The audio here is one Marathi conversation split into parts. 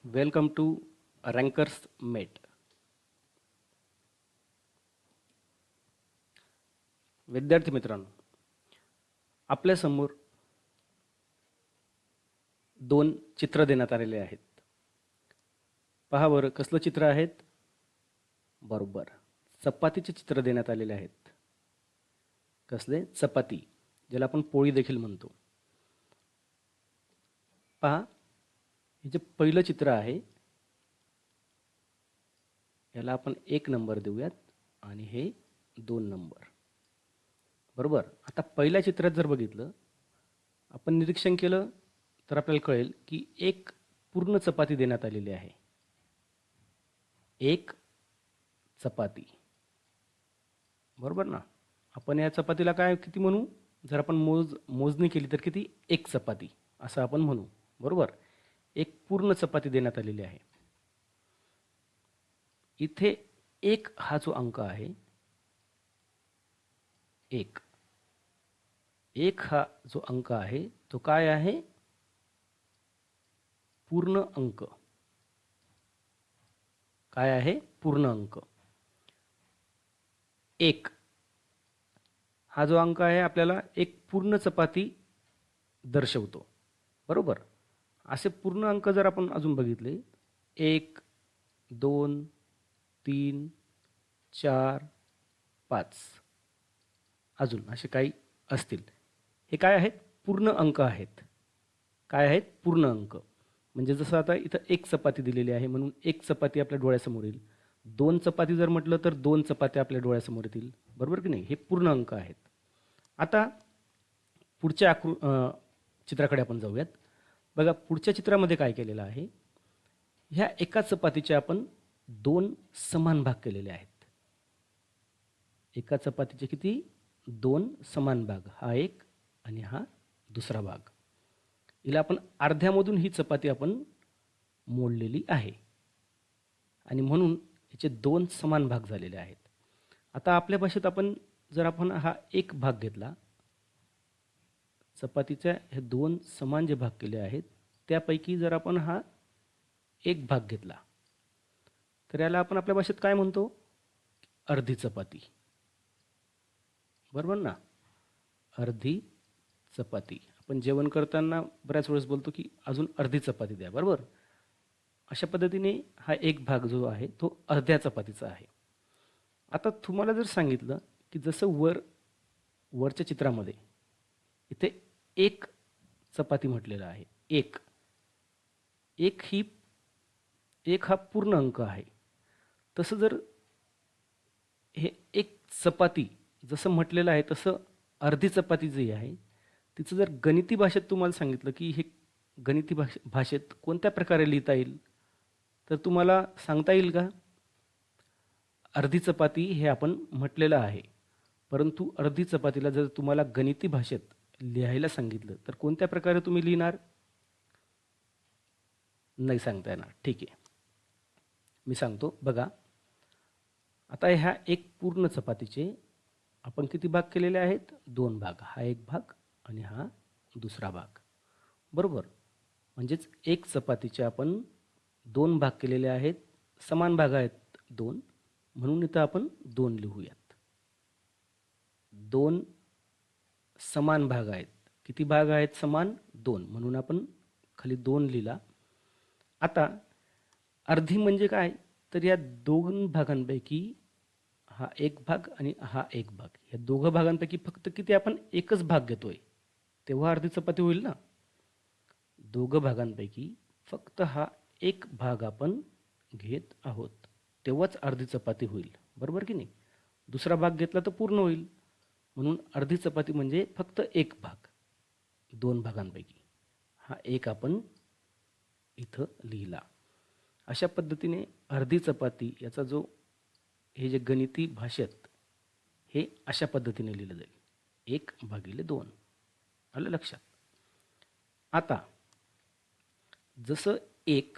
वेलकम टू रँकर्स मेट. विद्यार्थी मित्रांनो, आपल्यासमोर दोन चित्र देण्यात आलेले आहेत. पहा बरं, कसलं चित्र आहेत? बरोबर, चपातीचे चित्र देण्यात आलेले आहेत. कसले? चपाती, ज्याला आपण पोळी देखील म्हणतो. पहा, हे जे पहिलं चित्र आहे याला आपण 1 नंबर देऊयात आणि हे 2 नंबर. बरोबर. आता पहिल्या चित्रात जर बघितलं, आपण निरीक्षण केलं तर आपल्याला कळेल की एक पूर्ण चपाती देण्यात आलेली आहे. एक चपाती. बरोबर ना? आपण या चपातीला काय किती म्हणू? जर आपण मोजणी केली तर किती? एक चपाती असं आपण म्हणू. बरोबर. एक पूर्ण चपाती देण्यात आलेली आहे. इथे एक हा जो अंक आहे, एक हा जो अंक आहे तो काय आहे? पूर्ण अंक. काय आहे? पूर्ण अंक. एक हा जो अंक आहे आपल्याला एक पूर्ण चपाती दर्शवतो. बरोबर. असे पूर्ण अंक जर आपण अजून बघितले, 1, 2, 3, 4, 5 अजून असे काही असतील. हे काय आहेत? पूर्ण अंक आहेत. काय आहेत? पूर्ण अंक. म्हणजे जसं आता इथं एक चपाती दिलेली आहे म्हणून एक चपाती आपल्या डोळ्यासमोर येईल. 2 चपाती जर म्हटलं तर 2 चपात्या आपल्या डोळ्यासमोर येतील. बरोबर की नाही? हे पूर्ण अंक आहेत. आता पुढच्या चित्राकडे आपण जाऊयात. बघा, पुढच्या चित्रामध्ये काय केलेलं आहे? ह्या एका चपातीचे आपण 2 समान भाग केलेले आहेत. एका चपातीचे किती? 2 समान भाग. हा एक आणि हा दुसरा भाग. हिला आपण अर्ध्यामधून ही चपाती आपण मोडलेली आहे आणि म्हणून याचे 2 समान भाग झालेले आहेत. आता आपल्या भाषेत जर आपण हा एक भाग घेतला, चपातीच्या हे 2 समान जे भाग केले आहेत त्यापैकी जर आपण हा एक भाग घेतला तर याला आपण आपल्या भाषेत काय म्हणतो? अर्धी चपाती. बरोबर ना? अर्धी चपाती. आपण जेवण करताना बऱ्याच वेळेस बोलतो की अजून अर्धी चपाती द्या. बरोबर. अशा पद्धतीने हा एक भाग जो आहे तो अर्ध्या चपातीचा आहे. आता तुम्हाला जर सांगितलं की जसं वरच्या चित्रामध्ये इथे एक चपाती म्हटलेला आहे, एक हा पूर्ण अंक आहे. तसं जर हे एक चपाती जसं म्हटलेलं आहे तसं अर्धी चपाती जी आहे तिचं जर गणिती भाषेत तुम्हाला सांगितलं की हे गणिती भाषेत कोणत्या प्रकारे लिहिता येईल, तर तुम्हाला सांगता येईल का? अर्धी चपाती हे आपण म्हटलेलं आहे, परंतु अर्धी चपातीला जर तुम्हाला गणिती भाषेत लिहायला सांगितलं तर कोणत्या प्रकारे तुम्ही लिहिणार? नाही सांगता येणार. ठीक आहे, मी सांगतो. बघा, आता ह्या एक पूर्ण चपातीचे आपण किती भाग केलेले आहेत? 2 भाग. हा एक भाग आणि हा दुसरा भाग. बरोबर. म्हणजेच एक चपातीचे आपण 2 भाग केलेले आहेत. समान भाग आहेत 2, म्हणून इथं आपण 2 लिहूयात. 2 समान भाग आहेत. किती भाग आहेत समान? 2, म्हणून आपण खाली 2 लिहिला. आता अर्धी म्हणजे काय? तर या 2 भागांपैकी हा एक भाग आणि हा एक भाग, या दोघं भागांपैकी फक्त किती आपण एकच भाग घेतोय तेव्हा अर्धी चपाती होईल ना. दोघं भागांपैकी फक्त हा एक भाग आपण घेत आहोत तेव्हाच अर्धी चपाती होईल. बरोबर की नाही? दुसरा भाग घेतला तर पूर्ण होईल. म्हणून अर्धी चपाती म्हणजे फक्त एक भाग 2 भागांपैकी. हा एक आपण इथं लिहिला. अशा पद्धतीने अर्धी चपाती याचा जो हे जे गणिती भाषेत हे अशा पद्धतीने लिहिलं जाईल, 1/2. आलं लक्षात? आता जसं एक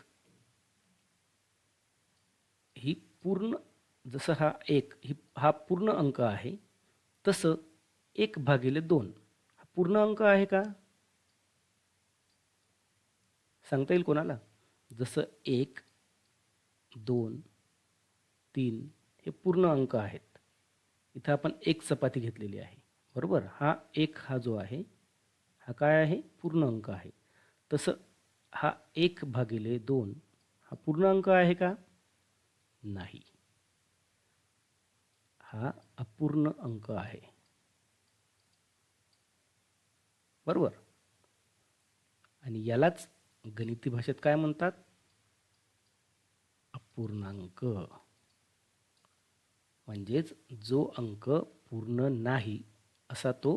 ही पूर्ण, जसं हा एक हा पूर्ण अंक आहे तसं 1/2 हा पूर्ण अंक आहे का? सांगता येईल कोणाला? जसं 1, 2, 3 हे पूर्ण अंक आहेत. इथं आपण एक चपाती घेतलेली आहे, बरोबर. हा एक हा जो आहे हा काय आहे, पूर्ण अंक आहे. तसं हा 1/2 हा पूर्ण अंक आहे का? नाही, हा अपूर्ण अंक आहे, बरोबर. आणि यालाच गणिती भाषेत काय म्हणतात? अपूर्णांक. म्हणजेच जो अंक पूर्ण नाही असा तो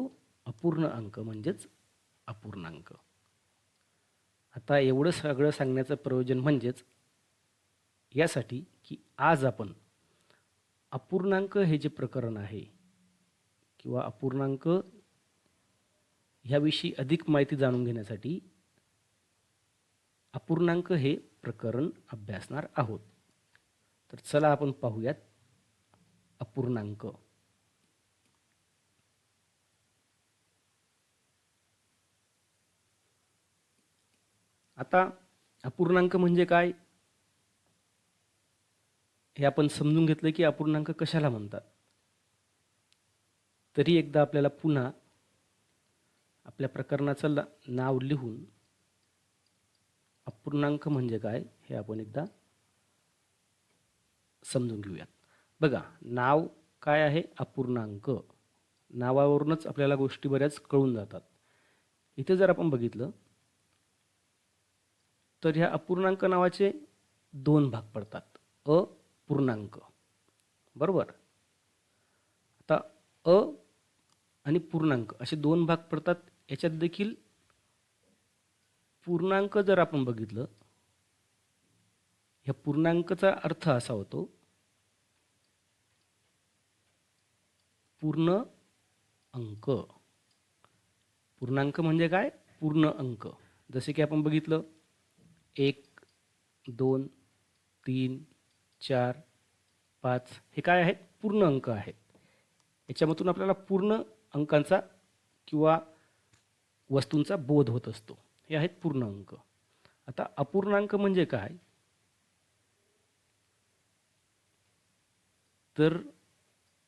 अपूर्ण अंक म्हणजेच अपूर्णांक. आता एवढं सगळं सांगण्याचं प्रयोजन म्हणजेच यासाठी की आज आपण अपूर्णांक हे जे प्रकरण आहे किंवा अपूर्णांक ह्याविषयी अधिक माहिती जाणून घेण्यासाठी अपूर्णांक हे प्रकरण अभ्यासणार आहोत. तर चला आपण पाहूयात अपूर्णांक. आता अपूर्णांक म्हणजे काय हे आपण समजून घेतलं की अपूर्णांक कशाला म्हणतात. तरी एकदा आपल्याला पुन्हा आपल्या प्रकरणाचं नाव लिहून अपूर्णांक म्हणजे काय हे आपण एकदा समजून घेऊयात. बघा, नाव काय आहे? अपूर्णांक. नावावरूनच आपल्याला गोष्टी बऱ्याच कळून जातात. इथे जर आपण बघितलं तर ह्या अपूर्णांक नावाचे 2 भाग पडतात. अपूर्णांक, बरोबर. आता अ आणि पूर्णांक असे 2 भाग पडतात. याच्यात देखील पूर्णांक जर आपण बघितलं, ह्या पूर्णांकाचा अर्थ असा होतो पूर्ण अंक. पूर्णांक म्हणजे काय? पूर्ण अंक. जसे की आपण बघितलं 1, 2, 3, 4, 5 हे काय आहेत? पूर्ण अंक आहेत. याच्यामधून आपल्याला पूर्ण अंकांचा किंवा वस्तूंचा बोध होत असतो. हे आहेत पूर्ण अंक. आता अपूर्णांक म्हणजे काय? तर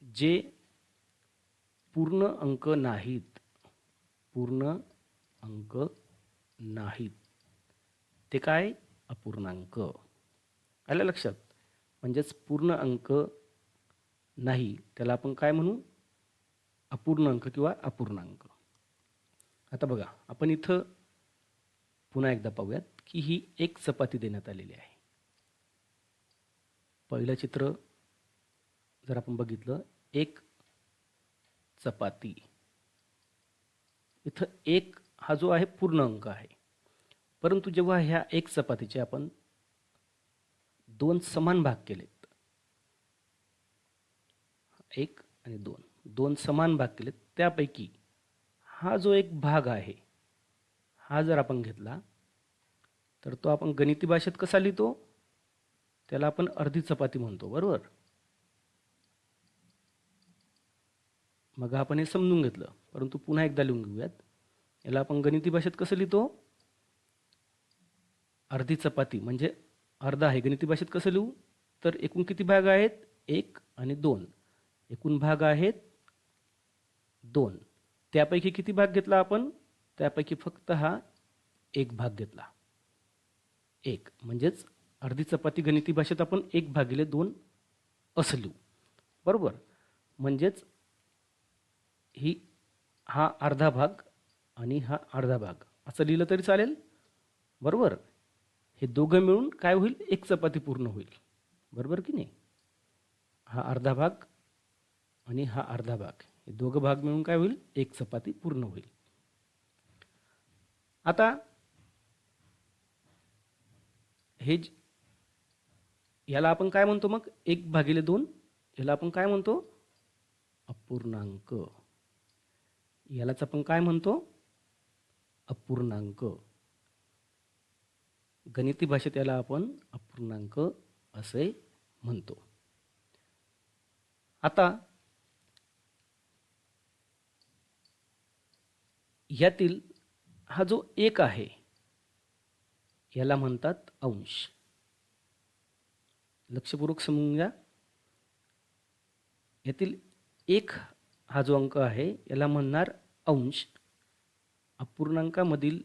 जे पूर्ण अंक नाहीत, पूर्ण अंक नाहीत ते काय? अपूर्णांक. आलं लक्षात? म्हणजेच पूर्ण अंक नाही त्याला आपण काय म्हणू? अपूर्णांक किंवा अपूर्णांक. आता बघा, आपण इथं पुन्हा एकदा पाहूयात की ही एक चपाती देण्यात आलेली आहे. पहिलं चित्र जर आपण बघितलं, एक चपाती. इथं 1 हा जो आहे पूर्ण अंक आहे. परंतु जेव्हा ह्या एक चपातीचे आपण 2 समान भाग केलेत, 1 आणि 2, 2 समान भाग केलेत, त्यापैकी हा जो एक भाग आहे हा जर आपण घेतला तर तो आपण गणिती भाषेत कसा लिहितो? त्याला आपण अर्धी चपाती म्हणतो, बरोबर. मग आपण हे समजून घेतलं, परंतु पुन्हा एकदा लिहून घेऊयात. याला आपण गणिती भाषेत कसं लिहितो? अर्धी चपाती म्हणजे अर्धा आहे. गणिती भाषेत कसं लिहू? तर एकूण किती भाग आहेत? 1 आणि 2. एकूण भाग आहेत 2. त्यापैकी किती भाग घेतला आपण? त्यापैकी फक्त हा एक भाग घेतला. 1 म्हणजेच अर्धी चपाती गणिती भाषेत आपण 1/2 असं लिहू, बरोबर. म्हणजेच हा अर्धा भाग आणि हा अर्धा भाग असं लिहिलं तरी चालेल, बरोबर. हे दोघं मिळून काय होईल? एक चपाती पूर्ण होईल, बरोबर की नाही. हा अर्धा भाग आणि हा अर्धा भाग हे दोघं भाग मिळून काय होईल? एक चपाती पूर्ण होईल. आता हे याला आपण काय म्हणतो? मग 1/2 याला आपण काय म्हणतो? अपूर्णांक. यालाच आपण काय म्हणतो? अपूर्णांक. गणिती भाषेत याला आपण अपूर्णांक असे म्हणतो. आता यातील हा जो 1 आहे याला म्हणतात अंश. लक्षपूर्वक समजून घ्या. यातील 1 हा जो अंक आहे याला म्हणणार अंश. अपूर्णांकामधील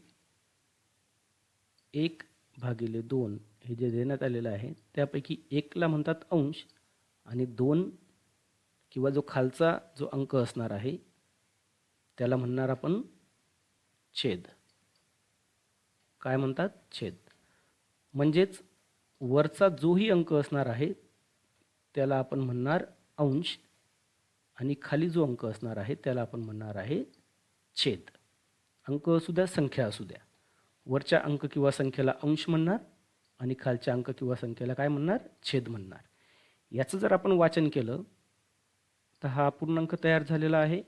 1/2 हे जे देण्यात आलेलं आहे त्यापैकी 1ला म्हणतात अंश आणि 2 किंवा जो खालचा जो अंक असणार आहे त्याला म्हणणार आपण छेद. काय म्हणतात? छेद. म्हणजेच वरचा जोही अंक असणार आहे त्याला आपण म्हणणार अंश आणि खाली जो अंक असणार आहे त्याला आपण म्हणणार आहे छेद. अंक असू द्या, संख्या असू द्या. वरच्या अंक किंवा संख्येला अंश म्हणणार आणि खालच्या अंक किंवा संख्येला काय म्हणणार? छेद म्हणणार. याचं जर आपण वाचन केलं तर हा पूर्णांक तयार झालेला आहे.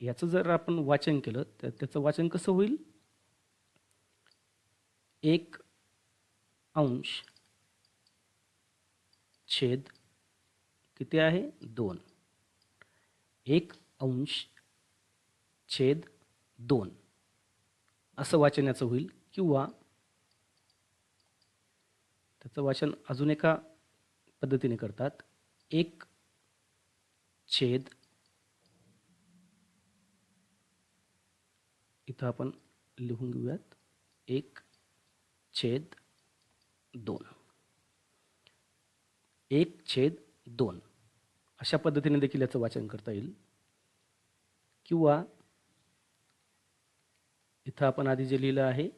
याचं जर आपण वाचन केलं तर त्याचं वाचन कसं होईल? 1 अंश छेद किती आहे? 2. 1 अंश छेद 2 असं वाचन याचं होईल. किंवा त्याचं वाचन अजून एका पद्धतीने करतात. 1 छेद, इथं आपण लिहून घेऊयात 1 छेद 2. 1 छेद 2 अशा पद्धतीने देखील याचं वाचन करता येईल. किंवा इथं आपण आधी जे लिहिलं आहे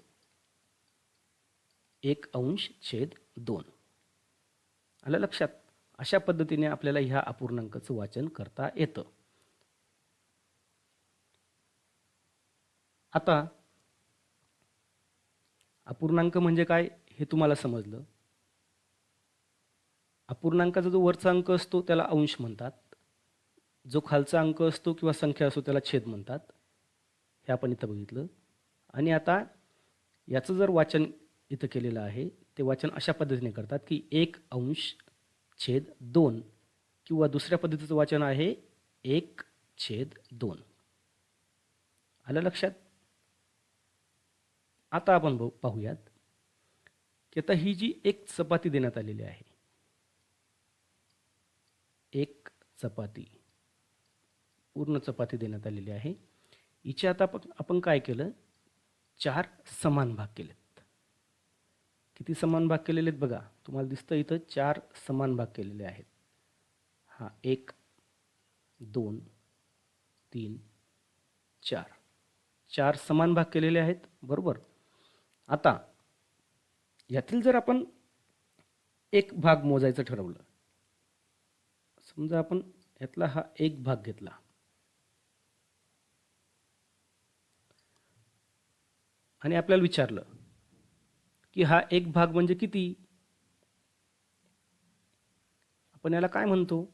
1 अंश छेद 2. आलं लक्षात? अशा पद्धतीने आपल्याला ह्या अपूर्णांकाचं वाचन करता येतं. आता अपूर्णांक म्हणजे काय हे तुम्हाला समजलं. अपूर्णांकाचा जो वरचा अंक असतो त्याला अंश म्हणतात. जो खालचा अंक असतो किंवा संख्या असतो त्याला छेद म्हणतात. हे आपण इथं बघितलं. आणि आता याचं जर वाचन इथं केलेलं आहे ते वाचन अशा पद्धतीने करतात की 1 अंश छेद 2 किंवा दुसऱ्या पद्धतीचं वाचन आहे 1 छेद 2. आलं लक्षात? आता आपण पाहूयात की आता ही जी एक चपाती देण्यात आलेली आहे, एक चपाती, पूर्ण चपाती देण्यात आलेली आहे. हिचे आता आपण काय केलं? 4 समान भाग केलेत. किती समान भाग केलेले आहेत बघा. तुम्हाला दिसतं इथं 4 समान भाग केलेले आहेत. हा 1 2 3 4 4 समान भाग केलेले आहेत. बरोबर. आता यातील जर आपण एक भाग मोजायचं ठरवलं, समजा आपण यातला हा एक भाग घेतला आणि आपल्याला विचारलं की हा एक भाग म्हणजे किती? आपण याला काय म्हणतो?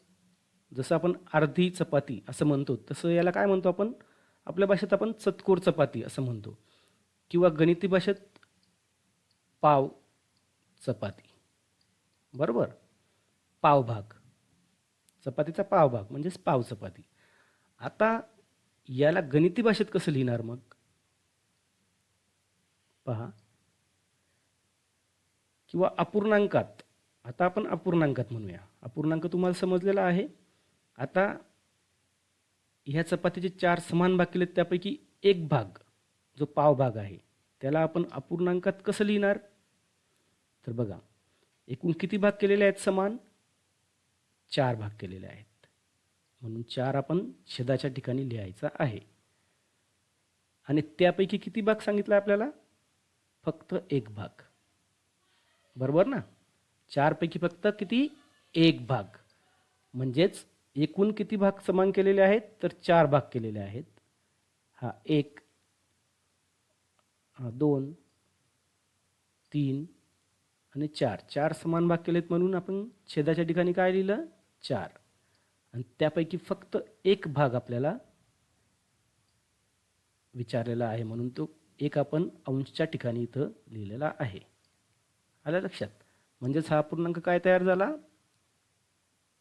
जसं आपण अर्धी चपाती असं म्हणतो तसं याला काय म्हणतो आपण? आपल्या भाषेत आपण चतकोर चपाती असं म्हणतो किंवा गणिती भाषेत पाव चपाती. बरोबर. पाव भाग, चपातीचा पाव भाग म्हणजेच पाव चपाती. आता याला गणिती भाषेत कसं लिहिणार मग? पहा. किंवा अपूर्णांकात. आता आपण अपूर्णांकात म्हणूया. अपूर्णांक तुम्हाला समजलेला आहे. आता ह्या चपातीचे 4 समान भाग केलेत त्यापैकी एक भाग जो पाव भाग आहे त्याला आपण अपूर्णांकात कसं लिहिणार? तर बघा, एकूण किती भाग केलेले आहेत समान? 4 भाग केलेले आहेत. म्हणून 4 आपण छेदाच्या ठिकाणी लिहायचा आहे. आणि त्यापैकी किती भाग सांगितला आपल्याला? फक्त एक भाग. बरोबर ना? 4 पैकी फक्त किती? एक भाग. म्हणजेच एकूण किती भाग समान केलेले आहेत? तर 4 भाग केलेले आहेत. हा 1, हा 2, 3 आणि 4. 4 समान भाग केलेत म्हणून आपण छेदाच्या ठिकाणी काय लिहिलं? 4. आणि त्यापैकी फक्त एक भाग आपल्याला विचारलेला आहे म्हणून तो एक आपण अंशच्या ठिकाणी इथं लिहिलेला आहे. आलं लक्षात? म्हणजेच हा पूर्णांक काय तयार झाला?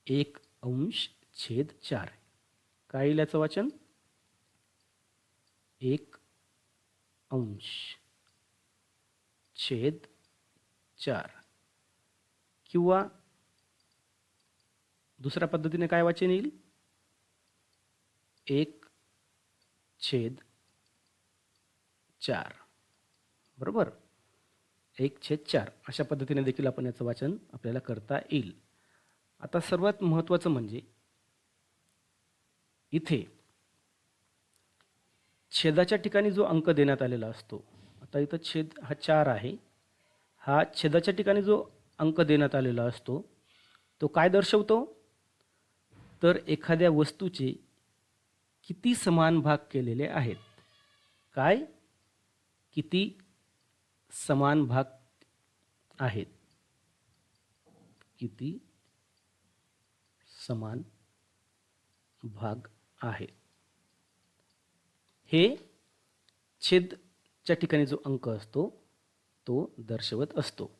1 अंश छेद 4. काय येईल याचं वाचन? 1 अंश छेद 4 किंवा दुसऱ्या पद्धतीने काय वाचन येईल 1/4 बरोबर 1/4 अशा पद्धतीने देखील आपण याचं वाचन आपल्याला करता येईल. आता सर्वात महत्त्वाचं म्हणजे इथे छेदाच्या ठिकाणी जो अंक देण्यात आलेला असतो, आता इथं छेद हा 4 आहे, हा छेदाच्या ठिकाणी जो अंक देण्यात आलेला असतो तो काय दर्शवतो, तर एखाद्या वस्तूचे किती समान भाग केलेले आहेत. काय किती समान भाग आहेत, किती समान भाग आहेत, हे छेदच्या ठिकाणी जो अंक असतो तो दर्शवत असतो.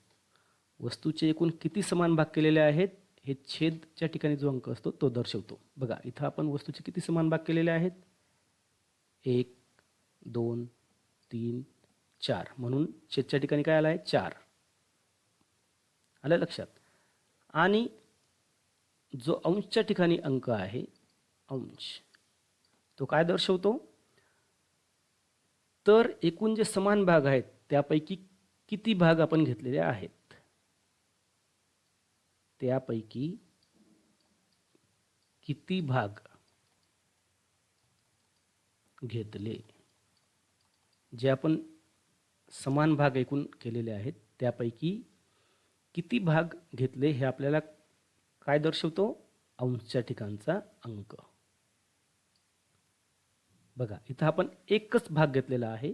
वस्तूचे एकूण किती समान भाग केलेले आहेत हे छेदच्या ठिकाणी जो अंक असतो तो दर्शवतो. बघा इथं आपण वस्तूचे किती समान भाग केलेले आहेत 1 2 3 4 म्हणून छेदच्या ठिकाणी काय आलं आहे 4 आलं लक्षात. आणि जो अंशच्या ठिकाणी अंक आहे अंश तो काय दर्शवतो, तर एकूण जे समान भाग आहेत त्यापैकी किती भाग आपण घेतलेले आहेत, त्यापैकी किती भाग घेतले, जे आपण समान भाग एकूण केलेले आहेत त्यापैकी किती भाग घेतले हे आपल्याला काय दर्शवतो अंशच्या ठिकाणचा अंक. बघा इथं आपण एकच भाग घेतलेला आहे,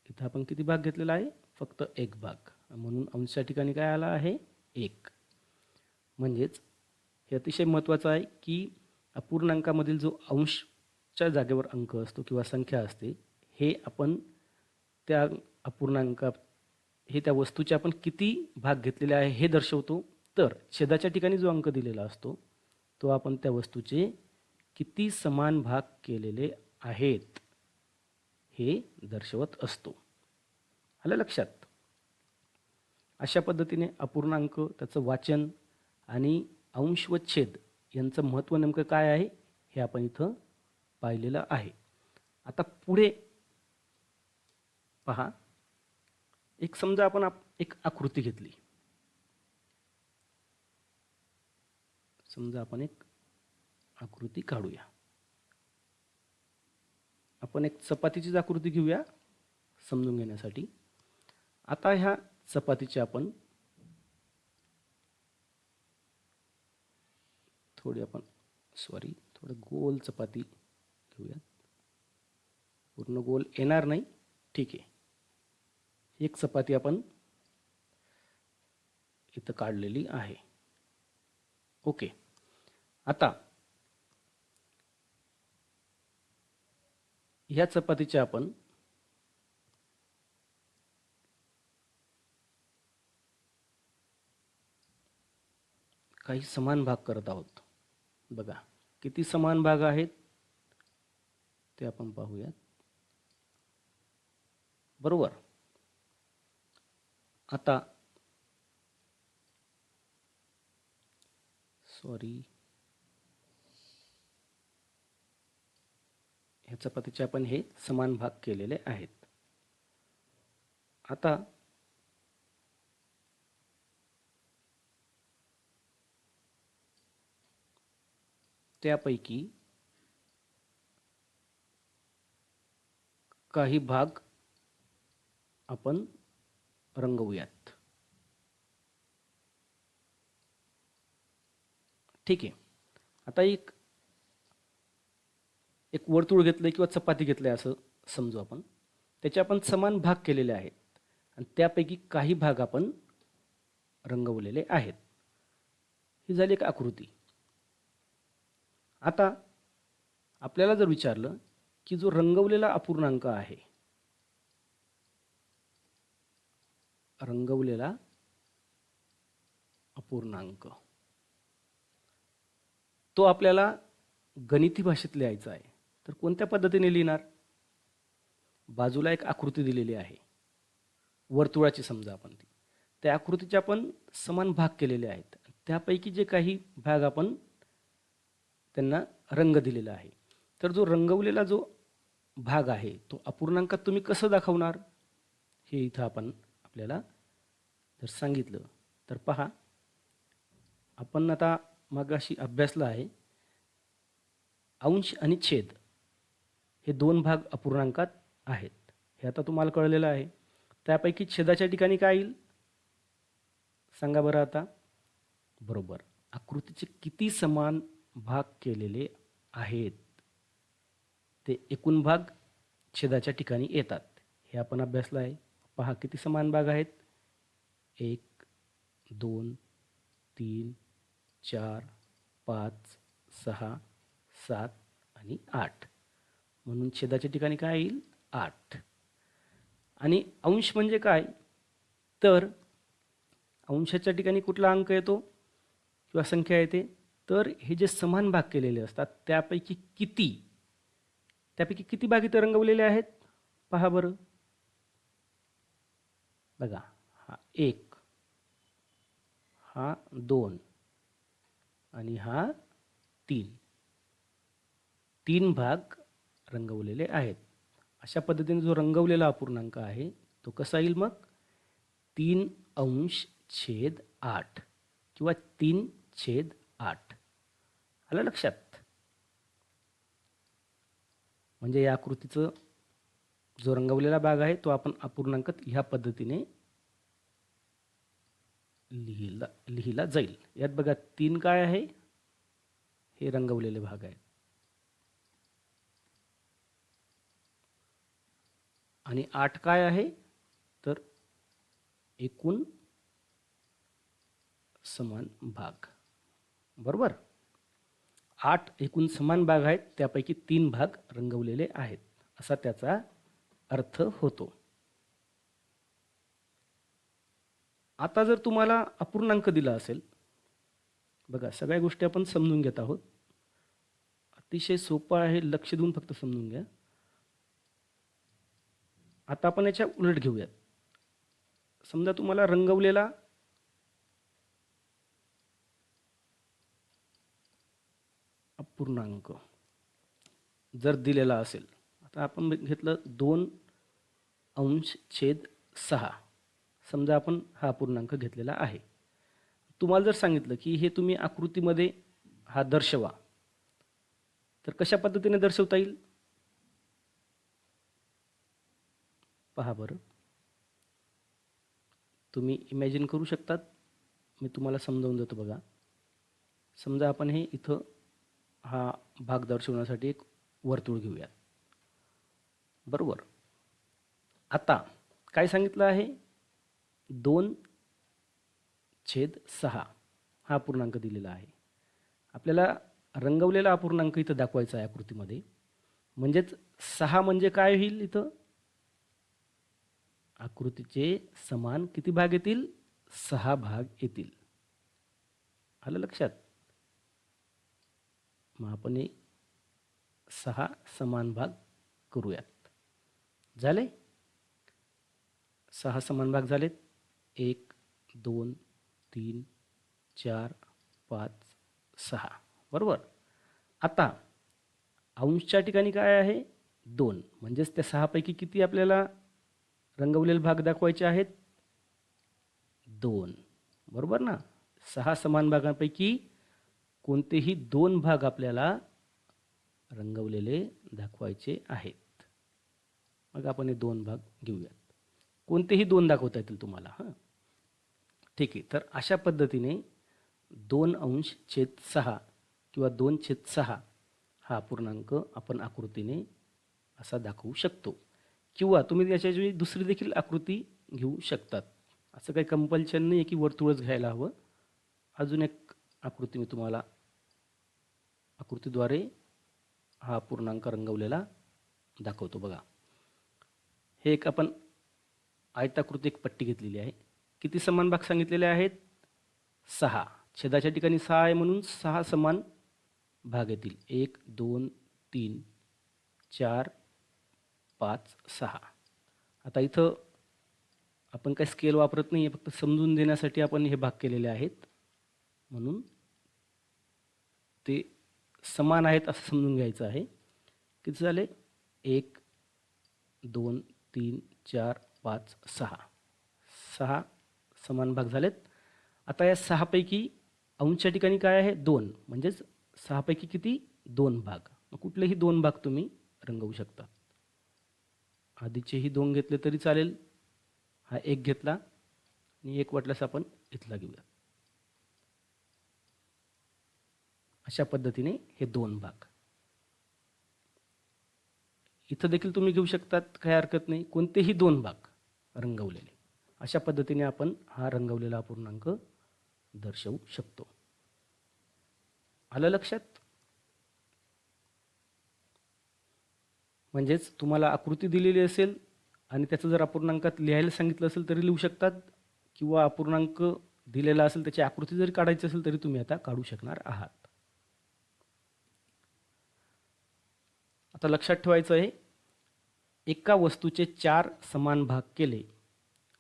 इथं आपण किती भाग घेतलेला आहे फक्त एक भाग, म्हणून अंशच्या ठिकाणी काय आला आहे 1. म्हणजेच हे अतिशय महत्त्वाचं आहे की अपूर्णांकामधील जो अंशच्या जागेवर अंक असतो किंवा संख्या असते हे आपण त्या अपूर्णांकात हे त्या वस्तूचे आपण किती भाग घेतलेले आहे हे दर्शवतो. तर छेदाच्या ठिकाणी जो अंक दिलेला असतो तो आपण त्या वस्तूचे किती समान भाग केलेले आहेत हे दर्शवत असतो. आलं लक्षात. अशा पद्धतीने अपूर्णांक त्याचं वाचन आणि अंश व छेद यांचं महत्त्व नेमकं काय आहे हे आपण इथं पाहिलेलं आहे. आता पुढे पहा, एक समजा आपण एक आकृती घेतली, समजा आपण एक आकृती काढूया. आपण एक चपातीचीच आकृती घेऊया समजून घेण्यासाठी. आता ह्या चपातीची आपण थोडं गोल चपाती घेऊया. पूर्ण गोल येणार नाही, ठीक आहे. एक चपाती आपण इथं काढलेली आहे. ओके. आता ह्या चपातीचे आपण काही समान भाग करत आहोत. बघा किती समान भाग आहेत ते आपण पाहूयात. बरोबर. आता ह्या चपातीचे आपण हे समान भाग केलेले आहेत. आता त्यापैकी काही भाग आपण रंगवूयात. ठीक आहे. आता एक वर्तुळ घेतलंय किंवा चपाती घेतलंय असं समजू आपण. त्याचे आपण समान भाग केलेले आहेत आणि त्यापैकी काही भाग आपण रंगवलेले आहेत. ही झाली एक आकृती. आता आपल्याला जर विचारलं की जो रंगवलेला अपूर्णांक आहे, रंगवलेला अपूर्णांक तो आपल्याला गणिती भाषेत लिहायचा आहे, तर कोणत्या पद्धतीने लिहिणार? बाजूला एक आकृती दिलेली आहे वर्तुळाची, समजा आपण ती, त्या आकृतीचे आपण समान भाग केलेले आहेत. त्यापैकी जे काही भाग आपण त्यांना रंग दिलेला आहे, तर जो रंगवलेला जो भाग आहे तो अपूर्णांकात तुम्ही कसं दाखवणार हे इथं आपल्याला जर सांगितलं तर पहा, आपण आता मगाशी अभ्यासलं आहे, अंश आणि छेद हे दोन भाग अपूर्णांकात आहेत, हे आता तुम्हाला कळलेलं आहे. त्यापैकी छेदाच्या ठिकाणी काय येईल सांगा बरं आता. बरोबर, आकृतीचे किती समान भाग केलेले आहेत ते एकूण भाग छेदाच्या ठिकाणी येतात, हे आपण अभ्यासलं आहे. पहा किती समान भाग आहेत, 1 2 3 4 5 6 7 आणि 8, म्हणून छेदाच्या ठिकाणी काय येईल 8. आणि अंश म्हणजे काय, तर अंशाच्या ठिकाणी कुठला अंक येतो किंवा संख्या येते, तर हे जे समान भाग केलेले असतात त्यापैकी किती भाग इथे रंगवलेले आहेत पहा बरं. बघा, हा 1, हा 2 आणि हा 3 भाग रंगवलेले आहेत. अशा पद्धतीने जो रंगवलेला अपूर्णांक आहे तो कसा येईल मग, 3/8 किंवा 3/8. आलं लक्षात. म्हणजे या आकृतीचं जो रंगवलेला भाग आहे तो आपण अपूर्णांकात ह्या पद्धतीने लिहिला जाईल. यात बघा 3 काय आहे, हे रंगवलेले भाग आहेत, आणि 8 काय आहे, तर एकूण समान भाग. बरोबर, 8 एकूण समान भाग आहेत, त्यापैकी 3 भाग रंगवलेले आहेत, असा त्याचा अर्थ होतो. आता जर तुम्हाला अपूर्णांक दिला असेल, बघा सगळ्या गोष्टी आपण समजून घेत आहोत, अतिशय सोपं आहे, लक्ष देऊन फक्त समजून घ्या. आता आपण याच्या उलट घेऊयात. समजा तुम्हाला रंगवलेला अपूर्णांक जर दिलेला असेल, आता आपण घेतलं 2/6, समजा आपण हा अपूर्णांक घेतलेला आहे. तुम्हाला जर सांगितलं की हे तुम्ही आकृतीमध्ये हा दर्शवा, तर कशा पद्धतीने दर्शवता येईल पहा बरं. तुम्ही इमॅजिन करू शकतात, मी तुम्हाला समजावून देतो. बघा, समजा आपण हे इथं हा भाग दर्शवण्यासाठी एक वर्तुळ घेऊया. बरोबर, आता काय सांगितलं आहे, 2/6 हा अपूर्णांक दिलेला आहे. आपल्याला रंगवलेला अपूर्णांक इथं दाखवायचा आहे आकृतीमध्ये. म्हणजेच 6 म्हणजे काय होईल, इथं आकृतीचे समान किती भाग येतील, 6 भाग येतील. आलं लक्षात. मग आपण 6 समान भाग करूयात. झाले, 6 समान भाग झालेत. 1 2 3 4 5 6. बरोबर, आता अंशच्या ठिकाणी काय आहे 2, म्हणजेच त्या 6 पैकी किती आपल्याला रंगवलेले भाग दाखवायचे आहेत 2. बरोबर ना, 6 समान भागांपैकी कोणतेही 2 भाग आपल्याला रंगवलेले दाखवायचे आहेत. मग आपण हे 2 भाग घेऊयात, कोणतेही 2 दाखवता येतील तुम्हाला. हां, ठीक आहे. तर अशा पद्धतीने 2/6 किंवा 2/6 हा अपूर्णांक आपण आकृतीने असा दाखवू शकतो, किंवा तुम्ही त्याच्याऐवजी दुसरी देखील आकृती घेऊ शकतात. असं काही कंपल्शन नाही आहे की वर्तुळच घ्यायला हवं. अजून एक आकृती मी तुम्हाला आकृतीद्वारे हा अपूर्णांक रंगवलेला दाखवतो. बघा, हे एक आपण आयताकृती एक पट्टी घेतलेली आहे. किती समान भाग सांगितलेले आहेत 6. छेदाच्या ठिकाणी 6 आहे, म्हणून 6 समान भाग येतील. 1 2 3 4 5 6. आता इथं आपण काही स्केल वापरत नाही आहे, फक्त समजून देण्यासाठी आपण हे भाग केलेले आहेत, म्हणून ते समान आहेत असं समजून घ्यायचं आहे. किती झाले? 1 2 3 4 5 6. 6 समान भाग झालेत. आता या 6 पैकी अंशच्या ठिकाणी काय आहे? 2. म्हणजेच 6 पैकी किती? 2 भाग. मग कुठलेही 2 भाग तुम्ही रंगवू शकता. आधीचेही 2 घेतले तरी चालेल. हा 1 घेतला आणि 1 वाटल्यास आपण इथला घेऊया. अशा पद्धतीने हे 2 भाग. इथं देखील तुम्ही घेऊ शकतात, काही हरकत नाही. कोणतेही 2 भाग रंगवलेले. अशा पद्धतीने आपण हा रंगवलेला अपूर्णांक दर्शवू शकतो. आलं लक्षात? म्हणजेच तुम्हाला आकृती दिलेली असेल आणि त्याचं जर अपूर्णांकात लिहायला सांगितलं असेल तरी लिहू शकतात, किंवा अपूर्णांक दिलेला असेल त्याची आकृती जरी काढायची असेल तरी तुम्ही आता काढू शकणार आहात. आता लक्षात ठेवायचं आहे, एका वस्तूचे 4 समान भाग केले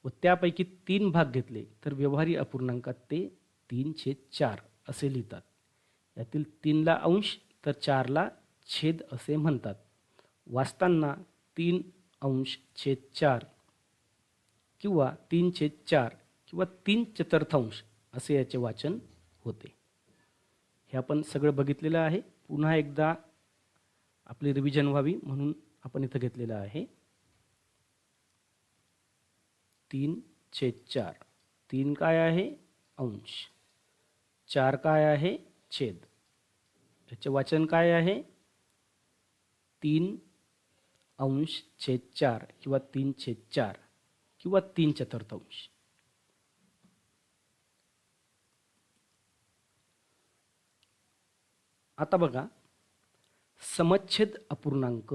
व त्यापैकी 3 भाग घेतले तर व्यवहारी अपूर्णांकात ते 3/4 असे लिहितात. यातील 3ला अंश तर 4ला छेद असे म्हणतात. वाचताना 3/4 किंवा 3/4 किंवा 3/4 असे याचे वाचन होते. हे आपण सगळं बघितलेलं आहे. पुन्हा एकदा आपली रिव्हिजन व्हावी म्हणून आपण इथं घेतलेलं आहे 3/4. 3 काय आहे? अंश. 4 काय आहे? छेद. याचे वाचन काय आहे? 3/4 किंवा 3/4 किंवा 3/4. आता बघा, समच्छेद अपूर्णांक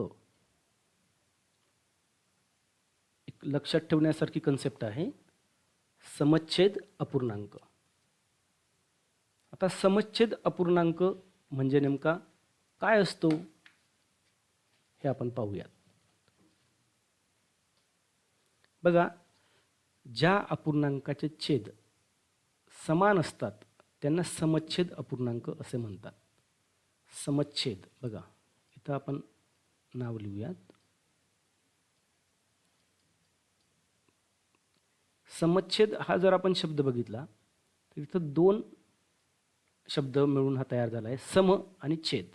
एक लक्षात ठेवण्यासारखी कन्सेप्ट आहे. समच्छेद अपूर्णांक. आता समच्छेद अपूर्णांक म्हणजे नेमका काय असतो हे आपण पाहूयात. बघा, ज्या अपूर्णांकाचे छेद समान असतात त्यांना समच्छेद अपूर्णांक असे म्हणतात. समच्छेद. बघा इथं आपण नाव लिहूयात. समच्छेद हा जर आपण शब्द बघितला तर इथं 2 शब्द मिळून हा तयार झाला आहे, सम आणि छेद.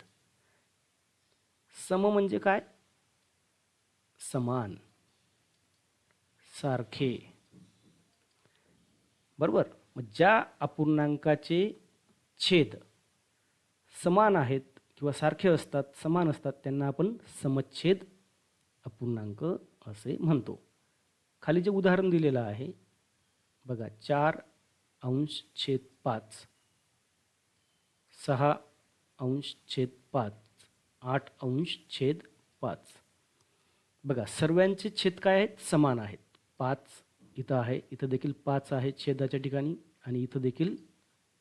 सम म्हणजे काय? समान, सारखे. बरोबर. मग ज्या अपूर्णांकाचे छेद समान आहेत किंवा सारखे असतात, समान असतात, त्यांना आपण समच्छेद अपूर्णांक असे म्हणतो. खाली जे उदाहरण दिलेलं आहे बघा, 4/5, 6/5, 8/5. बघा, सर्वांचे छेद काय आहेत? समान आहेत. 5 इथं आहे, इथं देखील 5 आहे छेदाच्या ठिकाणी, आणि इथं देखील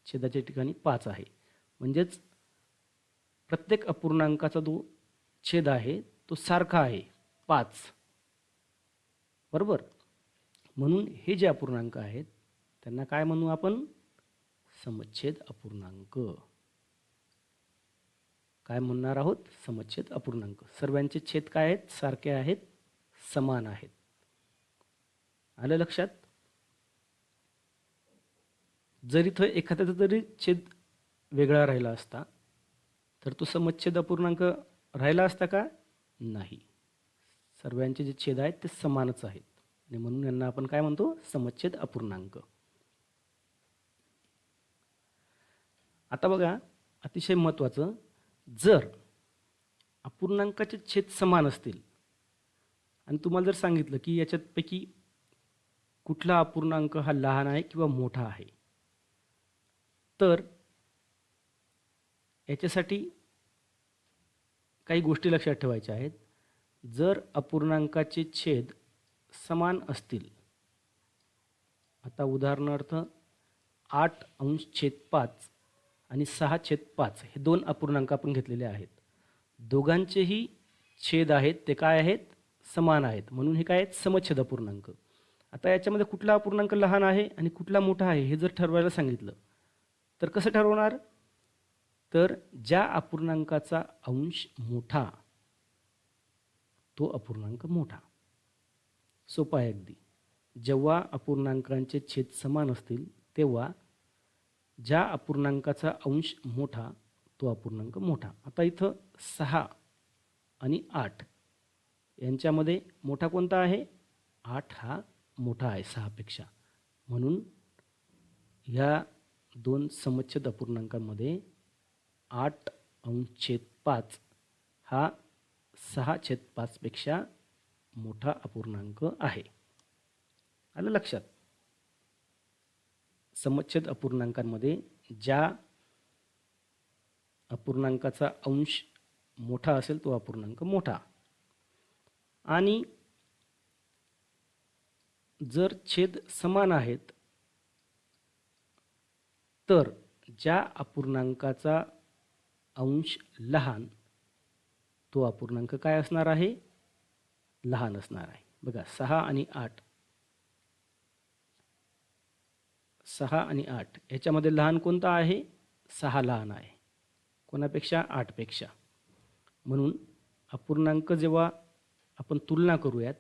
छेदाच्या ठिकाणी 5 आहे. म्हणजेच प्रत्येक अपूर्णांकाचा जो छेद आहे तो सारखा आहे, 5. बरोबर. म्हणून हे जे अपूर्णांक आहेत त्यांना काय म्हणू आपण? समच्छेद अपूर्णांक. काय म्हणणार आहोत? समच्छेद अपूर्णांक. सर्वांचे छेद काय आहेत? सारखे आहेत, समान आहेत. आलं लक्षात? जर इथं एखाद्याचा जरी छेद वेगळा राहिला असता तर तो समच्छेद अपूर्णांक राहिला असता का? नाही. सर्वांचे जे छेद आहेत ते समानच आहेत आणि म्हणून यांना आपण काय म्हणतो? समच्छेद अपूर्णांक. आता बघा, अतिशय महत्त्वाचं, जर अपूर्णांकाचे छेद समान असतील आणि तुम्हाला जर सांगितलं की याच्यापैकी कुठला अपूर्णांक हा लहान आहे किंवा मोठा आहे, तर याच्यासाठी काही गोष्टी लक्षात ठेवायच्या आहेत. जर अपूर्णांकाचे छेद समान असतील, आता उदाहरणार्थ 8/5 आणि 6/5 हे 2 अपूर्णांक आपण घेतलेले आहेत. दोघांचेही छेद आहेत ते काय आहेत? समान आहेत, म्हणून हे काय आहेत, समच्छेद अपूर्णांक. आता याच्यामध्ये कुठला अपूर्णांक लहान आहे आणि कुठला मोठा आहे हे जर ठरवायला सांगितलं तर कसं ठरवणार? तर ज्या अपूर्णांकाचा अंश मोठा तो अपूर्णांक मोठा. सोपा आहे अगदी. जेव्हा अपूर्णांकांचे छेद समान असतील तेव्हा ज्या अपूर्णांकाचा अंश मोठा तो अपूर्णांक मोठा. आता इथं 6 आणि 8 यांच्यामध्ये मोठा कोणता आहे? 8 हा मोठा आहे 6 पेक्षा. म्हणून ह्या दोन समच्छेद अपूर्णांकांमध्ये 8/5 हा 6/5 पेक्षा मोठा अपूर्णांक आहे. आलं लक्षात? समच्छेद अपूर्णांकांमध्ये ज्या अपूर्णांकाचा अंश मोठा असेल तो अपूर्णांक मोठा. आणि जर छेद समान आहेत तर ज्या अपूर्णांकाचा अंश लहान तो अपूर्णांक काय असणार आहे? लहान असणार आहे. बघा 6 आणि 8 याच्यामध्ये लहान कोणता आहे? 6 लहान आहे. कोणापेक्षा? 8 पेक्षा. म्हणून अपूर्णांक जेव्हा आपण तुलना करूयात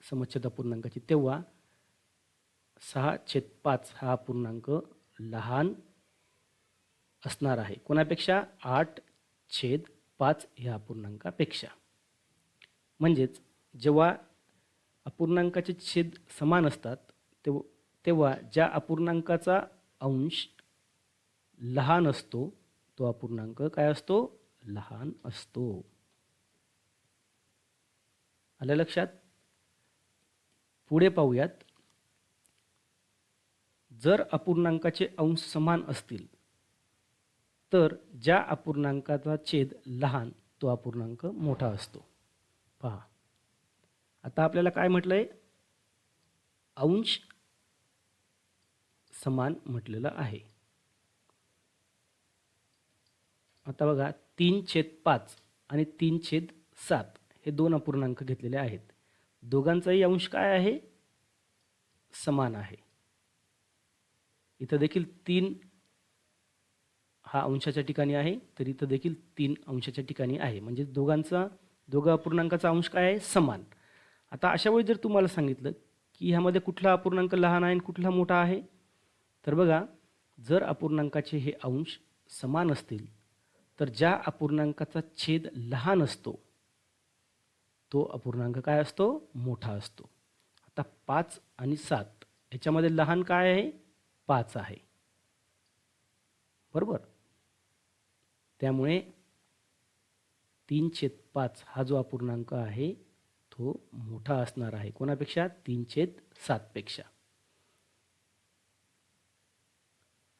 समच्छेद अपूर्णांकाची तेव्हा 6/5 हा अपूर्णांक लहान असणार आहे. कोणापेक्षा? 8/5 ह्या अपूर्णांकापेक्षा. म्हणजेच जेव्हा अपूर्णांकाचे छेद समान असतात तेव्हा ज्या अपूर्णांकाचा अंश लहान असतो तो अपूर्णांक काय असतो? लहान असतो. आलं लक्षात? पुढे पाहूयात. जर अपूर्णांकाचे अंश समान असतील तर ज्या अपूर्णांकाचा छेद लहान तो अपूर्णांक मोठा असतो. पहा, आता आपल्याला काय म्हटलंय? अंश समान म्हटलेलं आहे. आता बघा 3/5 आणि 3/7 हे दोन अपूर्णांक घेतलेले आहेत. दोघांचाही अंश काय आहे? समान आहे. इथं देखील 3 हा अंशाच्या ठिकाणी आहे तर इथं देखील 3 अंशाच्या ठिकाणी आहे. म्हणजे दोघं अपूर्णांकाचा अंश काय आहे? समान. आता अशा वेळी जर तुम्हाला सांगितलं की ह्यामध्ये कुठला अपूर्णांक लहान आहे आणि कुठला मोठा आहे तर बघा, जर अपूर्णांकाचे हे अंश समान असतील तर ज्या अपूर्णांकाचा छेद लहान असतो तो अपूर्णांक काय असतो? मोठा असतो. आता 5 आणि 7 याच्यामध्ये लहान काय आहे? 5 आहे. बरोबर? त्यामुळे 3/5 हा जो अपूर्णांक आहे तो मोठा असणार आहे. कोणापेक्षा? 3/7 पेक्षा.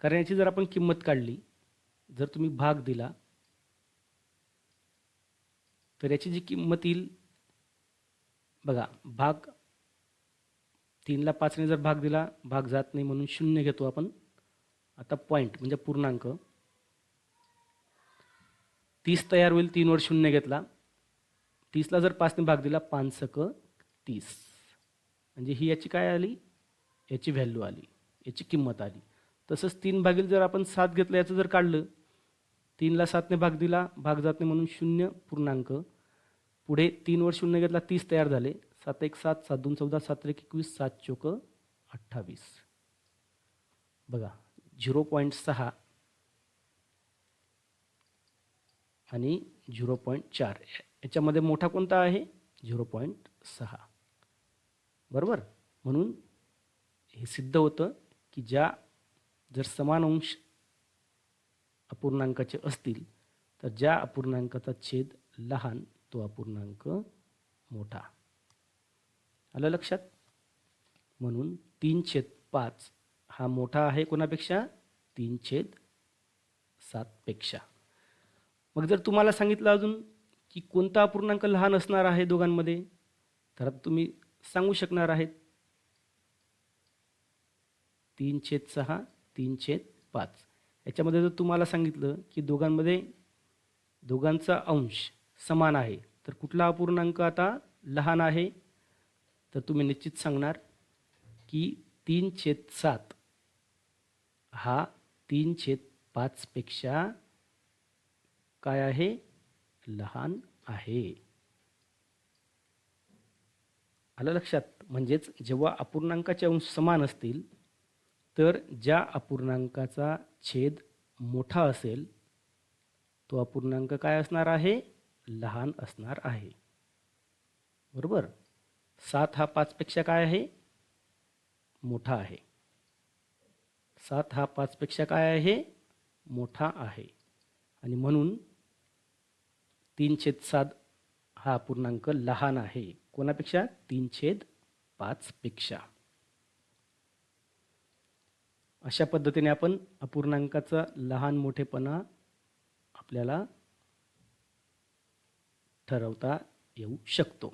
कारण याची जर आपण किंमत काढली, जर तुम्ही भाग दिला तर याची जी किंमत येईल बघा, भाग 3ला 5ने जर भाग दिला, भाग जात नाही म्हणून 0 घेतो आपण. आता पॉईंट म्हणजे पूर्णांक 30 तयार होईल. 3 वर 0 घेतला. 30ला जर 5ने भाग दिला, 5×6 = 30. म्हणजे ही याची काय आली? याची व्हॅल्यू आली, याची किंमत आली. तसंच 3 जर आपण 7 घेतलं, याचं जर काढलं, 3ला 7ने भाग दिला, भाग जात नाही म्हणून 0 पूर्णांक. पुढे 3 वर 0 घेतला, 30 तयार झाले. 7×1 = 7, 7×2 = 14, 7×3 = 21, 7×4 = 28. बघा 0.6 आणि 0.4 याच्यामध्ये मोठा कोणता आहे? 0.6. बरोबर? म्हणून हे सिद्ध होतं की जर समान अंश अपूर्णांकाचे असतील तर ज्या अपूर्णांकाचा छेद लहान तो अपूर्णांक मोठा. आलं लक्षात? म्हणून 3/5 हा मोठा आहे कोणापेक्षा? 3/7 पेक्षा. मग जर तुम्हाला सांगितलं अजून की कोणता अपूर्णांक लहान असणार आहे दोघांमध्ये तर तुम्ही सांगू शकणार आहेत 3/6, 3/5. याच्यामध्ये जर तुम्हाला सांगितलं की दोघांचा अंश समान आहे तर कुठला अपूर्णांक आता लहान आहे तर तुम्ही निश्चित सांगणार की 3/7 हा 3/5 पेक्षा काय आहे, लहान आहे. आलं लक्षात? म्हणजेच जेव्हा अपूर्णांकाचे अंश समान असतील तर ज्या अपूर्णांकाचा छेद मोठा असेल तो अपूर्णांक काय असणार आहे, लहान असणार आहे. बरोबर. 7 हा 5 पेक्षा काय आहे, मोठा आहे. 7 हा 5 पेक्षा काय आहे, मोठा आहे. आणि म्हणून 3/7 हा अपूर्णांक लहान आहे. कोणापेक्षा? 3/5 पेक्षा. अशा पद्धतीने आपण अपूर्णांकाचा लहान मोठेपणा आपल्याला ठरवता येऊ शकतो.